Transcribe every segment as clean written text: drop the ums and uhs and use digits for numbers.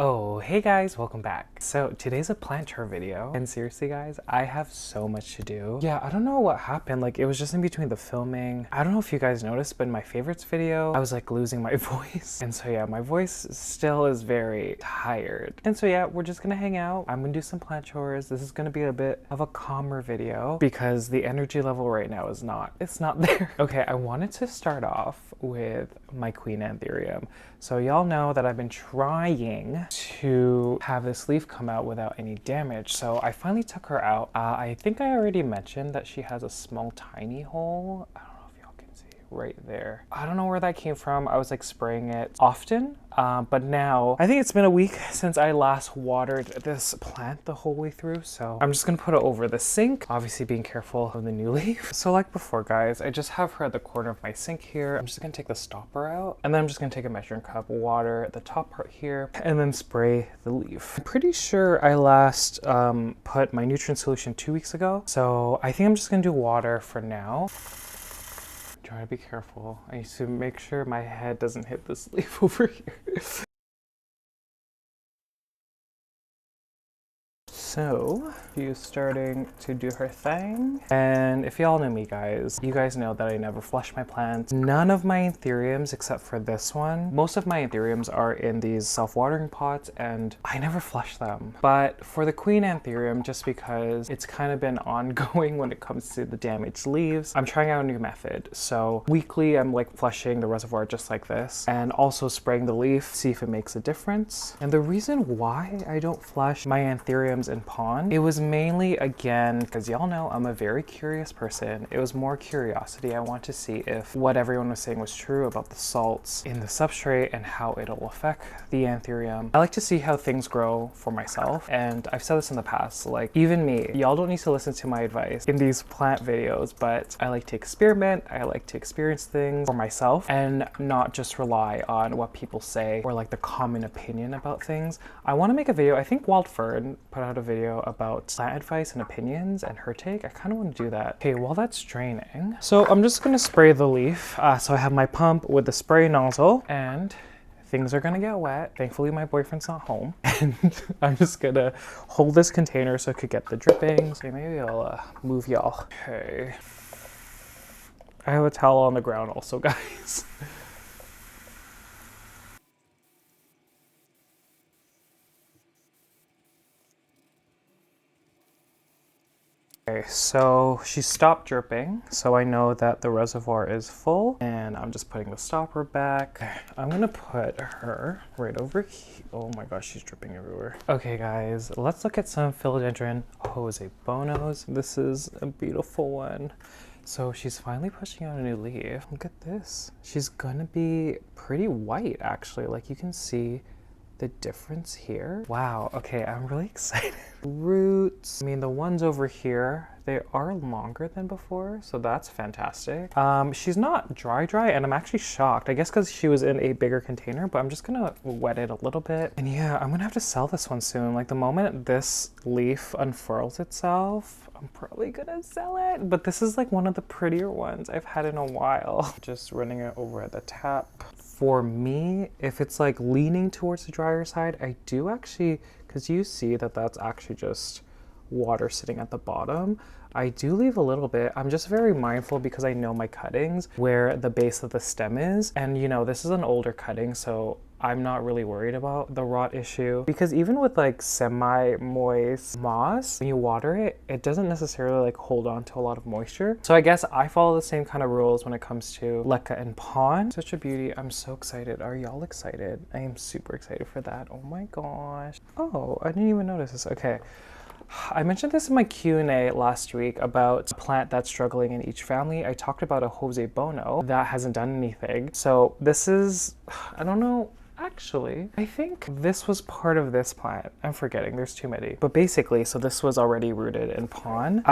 Oh, hey guys, welcome back. So today's a plant tour video, and seriously guys, I have so much to do. Yeah, I don't know what happened, like it was just in between the filming. I don't know if you guys noticed, but in my favorites video, I was like losing my voice. And so yeah, my voice still is very tired. And so yeah, we're just gonna hang out. I'm gonna do some plant chores. This is gonna be a bit of a calmer video because the energy level right now is not there. Okay, I wanted to start off with my queen anthurium. So y'all know that I've been trying to have this leaf come out without any damage. So I finally took her out. I think I already mentioned that she has a small tiny hole. I don't know if y'all can see right there. I don't know where that came from. I was like spraying it often. But now, I think it's been a week since I last watered this plant the whole way through, so I'm just gonna put it over the sink, obviously being careful of the new leaf. So like before guys, I just have her at the corner of my sink here. I'm just gonna take the stopper out, and then I'm just gonna take a measuring cup, water the top part here, and then spray the leaf. I'm pretty sure I last put my nutrient solution 2 weeks ago, so I think I'm just gonna do water for now. Try to be careful. I need to make sure my head doesn't hit this leaf over here. So, she's starting to do her thing. And if y'all know me guys, you guys know that I never flush my plants. None of my anthuriums except for this one. Most of my anthuriums are in these self-watering pots and I never flush them. But for the queen anthurium, just because it's kind of been ongoing when it comes to the damaged leaves, I'm trying out a new method. So weekly I'm like flushing the reservoir just like this and also spraying the leaf, see if it makes a difference. And the reason why I don't flush my anthuriums in pond, it was mainly again because y'all know I'm a very curious person. It was more curiosity. I want to see if what everyone was saying was true about the salts in the substrate and how it'll affect the anthurium. I like to see how things grow for myself, and I've said this in the past, like even me, y'all don't need to listen to my advice in these plant videos, but I like to experiment. I like to experience things for myself and not just rely on what people say or like the common opinion about things. I want to make a video. I think Wild Fern put out a video about plant advice and opinions and her take. I kind of want to do that. Okay, while that's draining, so I'm just going to spray the leaf. So I have my pump with the spray nozzle and things are gonna get wet. Thankfully my boyfriend's not home, and I'm just gonna hold this container so it could get the drippings. Okay, maybe I'll move y'all. Okay, I have a towel on the ground also guys. Okay, so she stopped dripping, so I know that the reservoir is full, and I'm just putting the stopper back. Okay, I'm gonna put her right over here. Oh my gosh, she's dripping everywhere. Okay guys, let's look at some philodendron Jose bonos. This is a beautiful one. So she's finally pushing out a new leaf. Look at this. She's gonna be pretty white actually, like you can see the difference here. Wow, okay, I'm really excited. Roots, I mean the ones over here, they are longer than before, so that's fantastic. She's not dry, and I'm actually shocked. I guess because she was in a bigger container, but I'm just gonna wet it a little bit. And yeah, I'm gonna have to sell this one soon. Like the moment this leaf unfurls itself, I'm probably gonna sell it. But this is like one of the prettier ones I've had in a while. Just running it over at the tap. For me, if it's like leaning towards the drier side, I do actually, because you see that that's actually just water sitting at the bottom, I do leave a little bit. I'm just very mindful because I know my cuttings, where the base of the stem is. And you know, this is an older cutting, so I'm not really worried about the rot issue, because even with like semi-moist moss, when you water it, it doesn't necessarily like hold on to a lot of moisture. So I guess I follow the same kind of rules when it comes to LECA and pond. Such a beauty. I'm so excited. Are y'all excited? I am super excited for that. Oh my gosh. Oh, I didn't even notice this. Okay. I mentioned this in my Q&A last week about a plant that's struggling in each family. I talked about a Jose bono that hasn't done anything. So this is, I don't know, actually, I think this was part of this plant. I'm forgetting, there's too many. But basically, so this was already rooted in pond.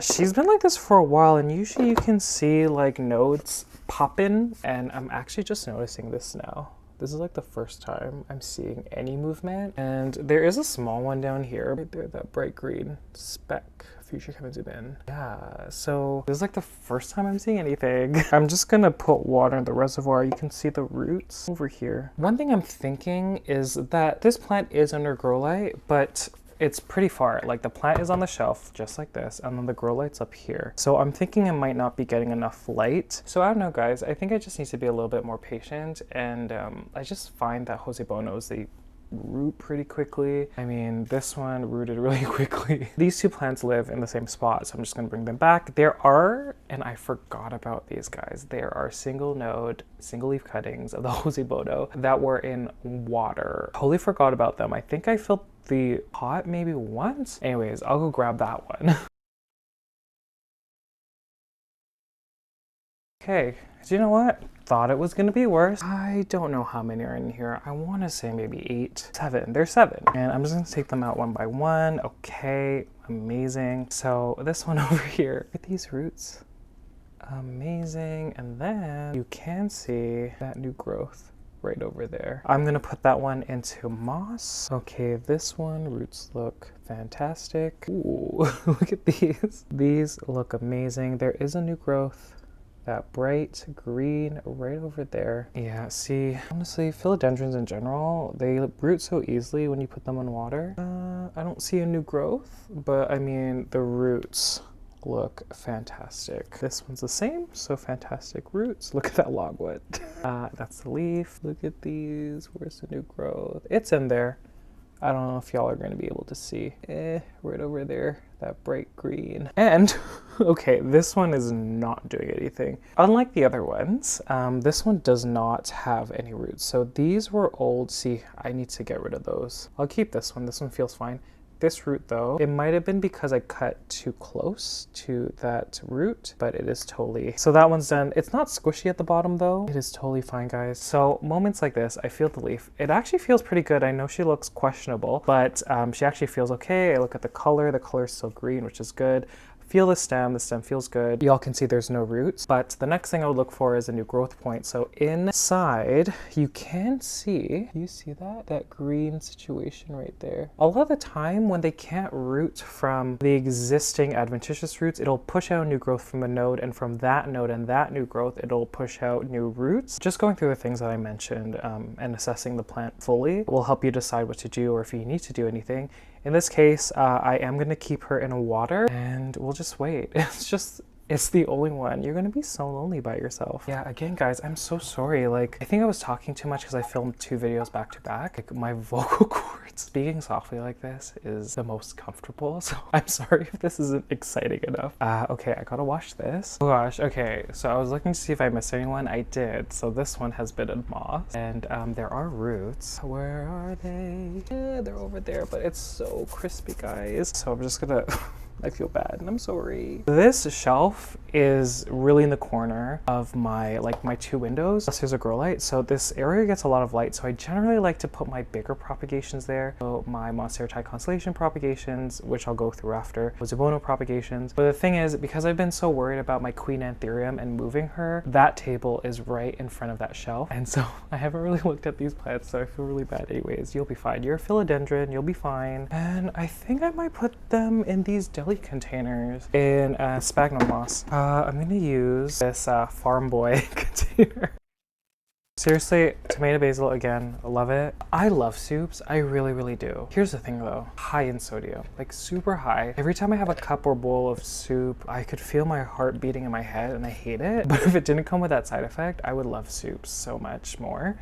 She's been like this for a while, and usually you can see like nodes popping, and I'm actually just noticing this now. This is like the first time I'm seeing any movement. And there is a small one down here, right there, that bright green speck. I future, can I zoom in? Yeah, so this is like the first time I'm seeing anything. I'm just gonna put water in the reservoir. You can see the roots over here. One thing I'm thinking is that this plant is under grow light, but it's pretty far. Like the plant is on the shelf just like this, and then the grow light's up here. So I'm thinking it might not be getting enough light. So I don't know, guys. I think I just need to be a little bit more patient, and I just find that Jose Bonos, they root pretty quickly. I mean, this one rooted really quickly. These two plants live in the same spot, so I'm just gonna bring them back. There are, and I forgot about these guys, there are single node, single leaf cuttings of the Jose Bono that were in water. Totally forgot about them. I think I filled the pot maybe once. Anyways, I'll go grab that one. Okay, so you know what? Thought it was gonna be worse. I don't know how many are in here. I wanna say maybe 8, 7. There's 7. And I'm just gonna take them out one by one. Okay, amazing. So this one over here, look at these roots. Amazing. And then you can see that new growth right over there. I'm gonna put that one into moss. Okay, this one, roots look fantastic. Ooh, look at these. These look amazing. There is a new growth. That bright green right over there. Yeah, see, honestly, philodendrons in general, they root so easily when you put them in water. I don't see a new growth, but I mean, the roots look fantastic. This one's the same, so fantastic roots. Look at that logwood. That's the leaf. Look at these. Where's the new growth? It's in there. I don't know if y'all are going to be able to see. Right over there, that bright green. And, okay, this one is not doing anything. Unlike the other ones, this one does not have any roots. So these were old. See, I need to get rid of those. I'll keep this one. This one feels fine. This root though, it might have been because I cut too close to that root, but it is totally, so that one's done. It's not squishy at the bottom though. It is totally fine, guys. So moments like this, I feel the leaf. It actually feels pretty good. I know she looks questionable, but she actually feels okay. I look at the color is still green, which is good. Feel the stem feels good. Y'all can see there's no roots, but the next thing I would look for is a new growth point. So inside, you can see, you see that green situation right there. A lot of the time when they can't root from the existing adventitious roots, it'll push out new growth from a node, and from that node and that new growth, it'll push out new roots. Just going through the things that I mentioned and assessing the plant fully will help you decide what to do or if you need to do anything. In this case, I am going to keep her in water and we'll just wait. It's the only one. You're going to be so lonely by yourself. Yeah, again, guys, I'm so sorry. Like, I think I was talking too much because I filmed 2 videos back to back. Like, my vocal cords, speaking softly like this is the most comfortable. So I'm sorry if this isn't exciting enough. Okay, I gotta wash this. Oh gosh, okay. So I was looking to see if I missed anyone. I did. So this one has been in moss and there are roots. Where are they? Yeah, they're over there, but it's so crispy, guys. So I'm just gonna I feel bad and I'm sorry. This shelf is really in the corner of my 2 windows. Plus there's a grow light, so this area gets a lot of light. So I generally like to put my bigger propagations there. So my monstera constellation propagations, which I'll go through after, was bono propagations. But the thing is, because I've been so worried about my queen anthurium and moving her, that table is right in front of that shelf. And so I haven't really looked at these plants, so I feel really bad. Anyways, you'll be fine. You're a philodendron, you'll be fine. And I think I might put them in these deli containers in sphagnum moss. I'm gonna use this farm boy container. Seriously, tomato basil again, I love it. I love soups, I really, really do. Here's the thing though, high in sodium, like super high. Every time I have a cup or bowl of soup, I could feel my heart beating in my head and I hate it. But if it didn't come with that side effect, I would love soups so much more.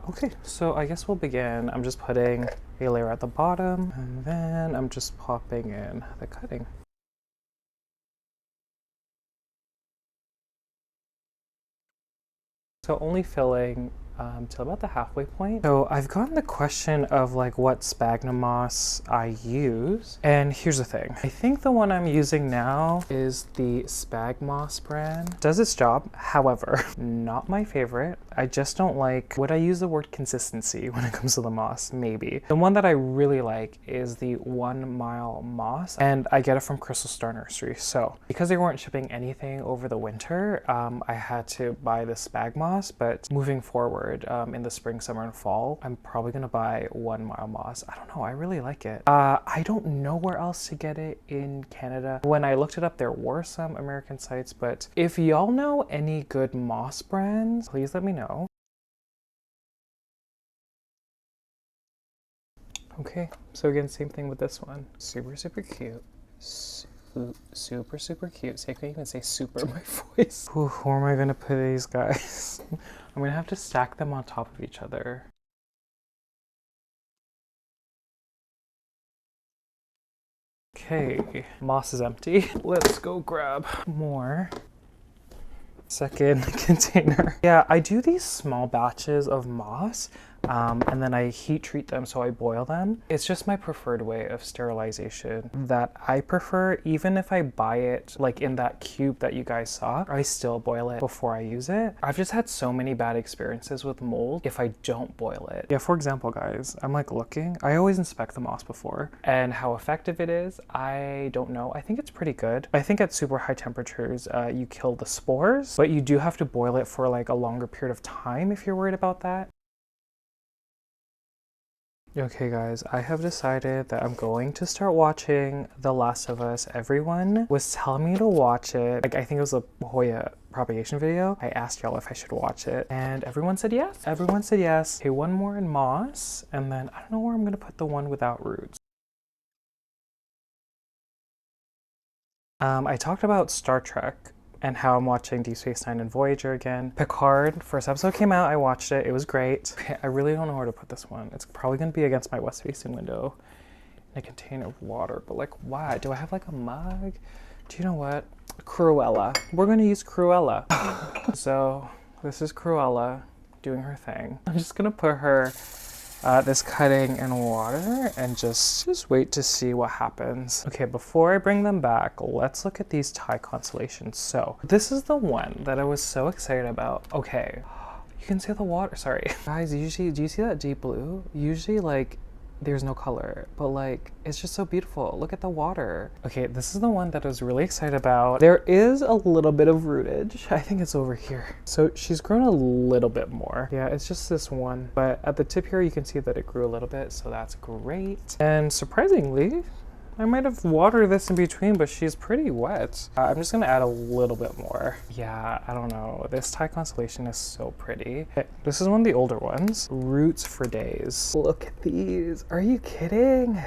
Okay, so I guess we'll begin. I'm just putting a layer at the bottom and then I'm just popping in the cutting. So only filling till about the halfway point. So I've gotten the question of what sphagnum moss I use. And here's the thing. I think the one I'm using now is the Spag Moss brand. Does its job, however, not my favorite. I just don't like, would I use the word consistency when it comes to the moss? Maybe. The one that I really like is the 1 Mile Moss, and I get it from Crystal Star Nursery. So because they weren't shipping anything over the winter, I had to buy the Spag Moss, but moving forward, board in the spring, summer, and fall, I'm probably gonna buy 1 mile moss. I don't know, I really like it. I don't know where else to get it in Canada. When I looked it up, there were some American sites, but if y'all know any good moss brands, please let me know. Okay, so again, same thing with this one. Super, super cute. Super, super cute. See, I can't even say super in my voice. Ooh, where am I gonna put these guys? I'm gonna have to stack them on top of each other. Okay, moss is empty. Let's go grab more. Second container. Yeah, I do these small batches of moss and then I heat treat them, so I boil them. It's just my preferred way of sterilization that I prefer. Even if I buy it like in that cube that you guys saw, I still boil it before I use it. I've just had so many bad experiences with mold if I don't boil it. Yeah, for example, guys, I'm like looking, I always inspect the moss before, and how effective it is, I don't know. I think it's pretty good. I think at super high temperatures, you kill the spores, but you do have to boil it for like a longer period of time if you're worried about that. Okay guys, I have decided that I'm going to start watching The Last of Us. Everyone was telling me to watch it. Like, I think it was a Hoya propagation video. I asked y'all if I should watch it and everyone said yes. Everyone said yes. Okay, one more in moss, and then I don't know where I'm gonna put the one without roots. I talked about Star Trek and how I'm watching Deep Space Nine and Voyager again. Picard, first episode came out, I watched it, it was great. Okay, I really don't know where to put this one. It's probably gonna be against my west-facing window in a container of water, but like, why? Do I have like a mug? Do you know what? Cruella. We're gonna use Cruella. So this is Cruella doing her thing. I'm just gonna put her this cutting in water and just wait to see what happens. Okay, before I bring them back, let's look at these Thai constellations. So this is the one that I was so excited about. Okay, you can see the water, sorry. Guys, usually, do you see that deep blue? Usually like there's no color, but like it's just so beautiful. Look at the water. Okay, this is the one that I was really excited about. There is a little bit of rootage. I think it's over here. So she's grown a little bit more. Yeah, it's just this one, but at the tip here you can see that it grew a little bit, so that's great. And surprisingly, I might have watered this in between, but she's pretty wet. I'm just gonna add a little bit more. Yeah, I don't know. This Thai constellation is so pretty. Okay, this is one of the older ones. Roots for days. Look at these. Are you kidding?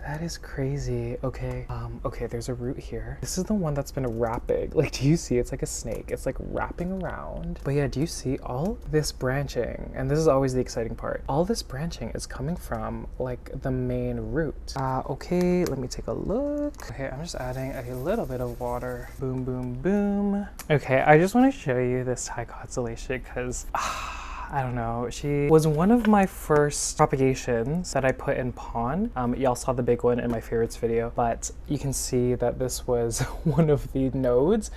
That is crazy. Okay, okay, there's a root here. This is the one that's been wrapping. Like, do you see? It's like a snake. It's like wrapping around. But yeah, do you see all this branching? And this is always the exciting part. All this branching is coming from like the main root. Okay, let me take a look. Okay, I'm just adding a little bit of water. Boom, boom, boom. Okay, I just want to show you this Thai constellation because I don't know, she was one of my first propagations that I put in pond. Y'all saw the big one in my favorites video, but you can see that this was one of the nodes.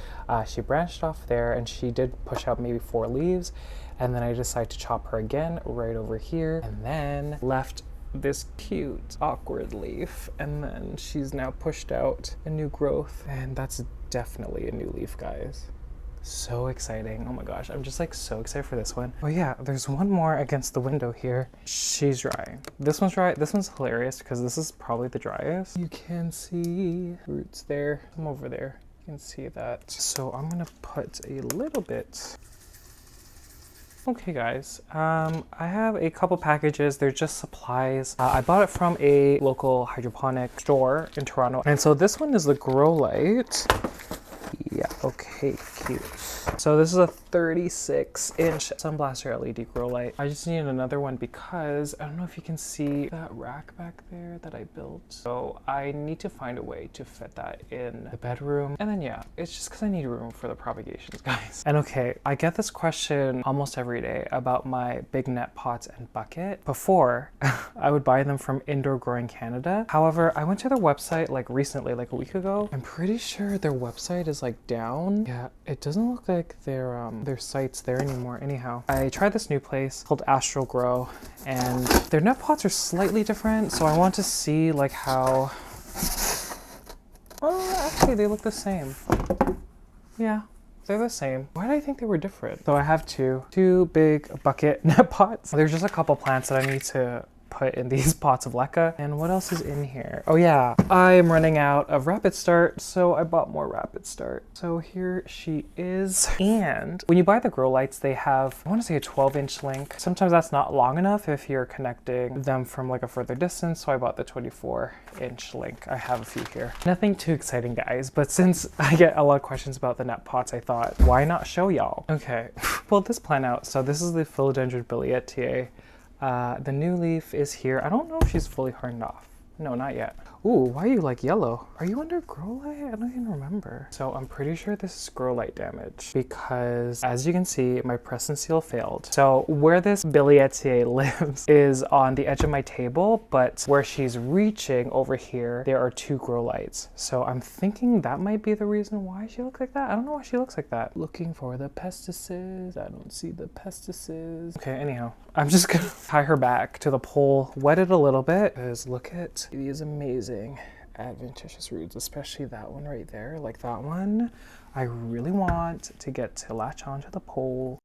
She branched off there and she did push out maybe 4 leaves. And then I decided to chop her again right over here and then left this cute, awkward leaf. And then she's now pushed out a new growth, and that's definitely a new leaf, guys. So exciting. Oh my gosh, I'm just like so excited for this one. Oh yeah, there's one more against the window here. She's dry. This one's dry. This one's hilarious because this is probably the driest. You can see roots there. I'm over there. You can see that. So I'm gonna put a little bit. Okay guys, I have a couple packages. They're just supplies. I bought it from a local hydroponic store in Toronto. And so this one is the grow light. Yeah, okay, cute. So this is a 36-inch Sunblaster LED Grow light. I just needed another one because I don't know if you can see that rack back there that I built. So I need to find a way to fit that in the bedroom. And then yeah, it's just because I need room for the propagations, guys. And okay, I get this question almost every day about my big net pots and bucket. Before, I would buy them from Indoor Growing Canada. However, I went to their website like recently, like a week ago. I'm pretty sure their website is like down. Yeah, it doesn't look like their site's there anymore. Anyhow, I tried this new place called HydroGard, and their net pots are slightly different, so I want to see like how, oh, actually they look the same. Yeah, They're the same. Why did I think they were different? So I have two big bucket net pots. There's just a couple plants that I need to put in these pots of LECA. And what else is in here? Oh yeah, I am running out of RapidStart, so I bought more RapidStart. So here she is. And when you buy the grow lights, they have, I want to say a 12-inch link. Sometimes that's not long enough if you're connecting them from like a further distance. So I bought the 24-inch link. I have a few here. Nothing too exciting, guys, but since I get a lot of questions about the net pots, I thought, why not show y'all? Okay, pulled this plant out. So this is the philodendron biliaceae. The new leaf is here. I don't know if she's fully hardened off. No, not yet. Ooh, why are you like yellow? Are you under grow light? I don't even remember. So I'm pretty sure this is grow light damage because as you can see, my press and seal failed. So where this biliaceae lives is on the edge of my table, but where she's reaching over here, there are 2 grow lights. So I'm thinking that might be the reason why she looks like that. I don't know why she looks like that. Looking for the pesticides. I don't see the pesticides. Okay, anyhow, I'm just gonna tie her back to the pole, wet it a little bit, because look at these amazing adventitious roots, especially that one right there. Like that one, I really want to get to latch onto the pole.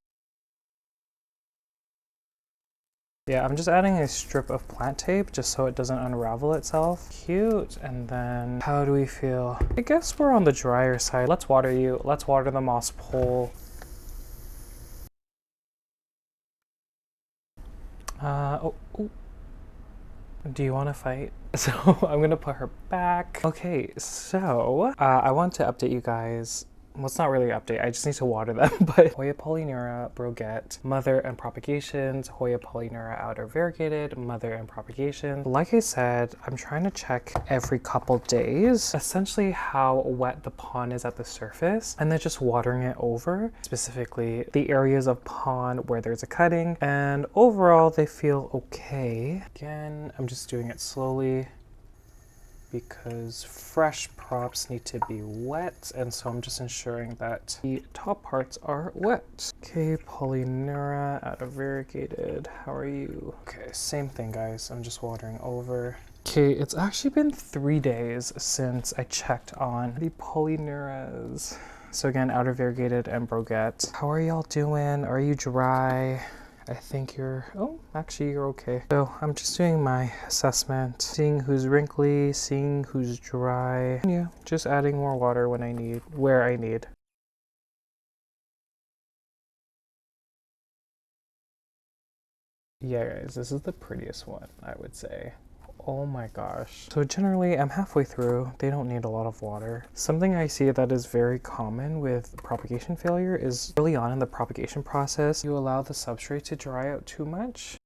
Yeah, I'm just adding a strip of plant tape just so it doesn't unravel itself. Cute. And then how do we feel? I guess we're on the drier side. Let's water you. Let's water the moss pole. Oh. Do you want to fight? So I'm gonna put her back. Okay, so I want to update you guys. Well, it's not really an update. I just need to water them. But Hoya polyneura, brogette, mother and propagations. Hoya polyneura outer variegated, mother and propagation. Like I said, I'm trying to check every couple days, essentially how wet the pond is at the surface, and then just watering it over, specifically the areas of pond where there's a cutting. And overall, they feel okay. Again, I'm just doing it slowly because fresh props need to be wet, and so I'm just ensuring that the top parts are wet. Okay, polyneura outer variegated, how are you? Okay, same thing, guys. I'm just watering over. Okay, it's actually been 3 days since I checked on the polyneuras. So again, outer variegated and brogette. How are y'all doing? Are you dry? I think you're, oh, actually you're okay. So I'm just doing my assessment, seeing who's wrinkly, seeing who's dry. Yeah, just adding more water when I need, where I need. Yeah, guys, this is the prettiest one, I would say. Oh my gosh. So generally, I'm halfway through. They don't need a lot of water. Something I see that is very common with propagation failure is early on in the propagation process, you allow the substrate to dry out too much.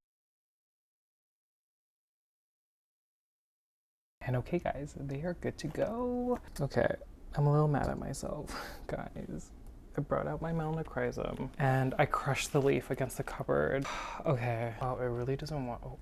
And okay, guys, they are good to go. Okay, I'm a little mad at myself, guys. I brought out my melanochryzum and I crushed the leaf against the cupboard. Okay, wow, it really doesn't want, oh.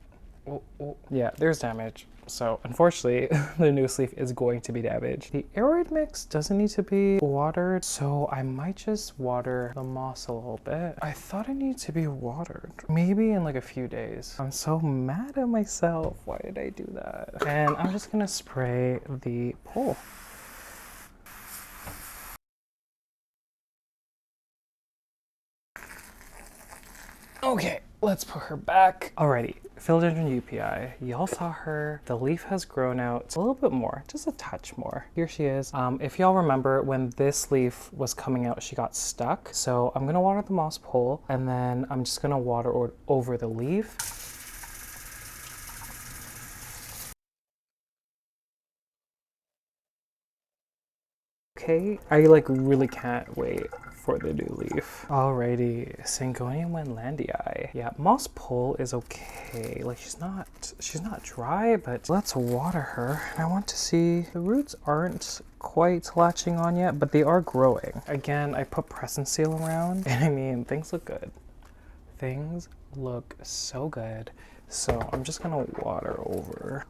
Yeah, there's damage. So unfortunately, the new leaf is going to be damaged. The arid mix doesn't need to be watered, so I might just water the moss a little bit. I thought it needed to be watered, maybe in like a few days. I'm so mad at myself. Why did I do that? And I'm just gonna spray the pole. Okay, let's put her back. Alrighty, philodendron UPI. Y'all saw her. The leaf has grown out a little bit more, just a touch more. Here she is. If y'all remember, when this leaf was coming out, she got stuck. So I'm gonna water the moss pole, and then I'm just gonna water over the leaf. Okay, I like really can't wait for the new leaf. Alrighty, Syngonium wendlandii. Yeah, moss pole is okay. Like she's not dry, but let's water her. And I want to see, the roots aren't quite latching on yet, but they are growing. Again, I put press and seal around, and I mean, things look good. Things look so good. So I'm just gonna water over.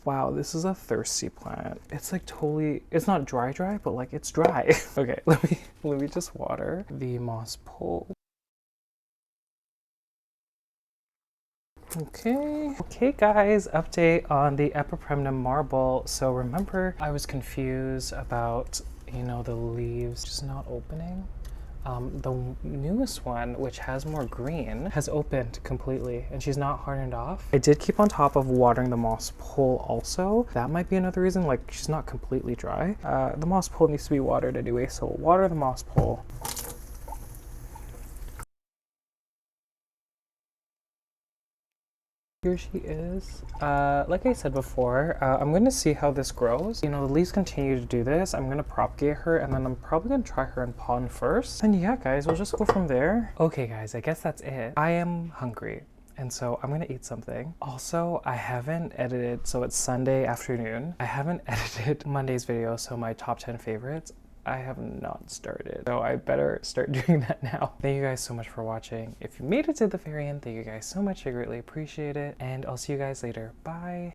Wow, this is a thirsty plant. It's like totally, it's not dry, but like it's dry. Okay, let me just water the moss pole. Okay guys, update on the Epipremnum marble. So remember, I was confused about, you know, the leaves just not opening. The newest one, which has more green, has opened completely and she's not hardened off. I did keep on top of watering the moss pole also. That might be another reason, like she's not completely dry. The moss pole needs to be watered anyway, so we'll water the moss pole. Here she is. Like I said before, I'm going to see how this grows. You know, the leaves continue to do this. I'm going to propagate her and then I'm probably going to try her in pond first. And yeah, guys, we'll just go from there. Okay, guys, I guess that's it. I am hungry. And so I'm gonna eat something. Also, I haven't edited, so it's Sunday afternoon. I haven't edited Monday's video, so my top 10 favorites. I have not started, so I better start doing that now. Thank you guys so much for watching. If you made it to the very end, thank you guys so much. I greatly appreciate it, and I'll see you guys later. Bye.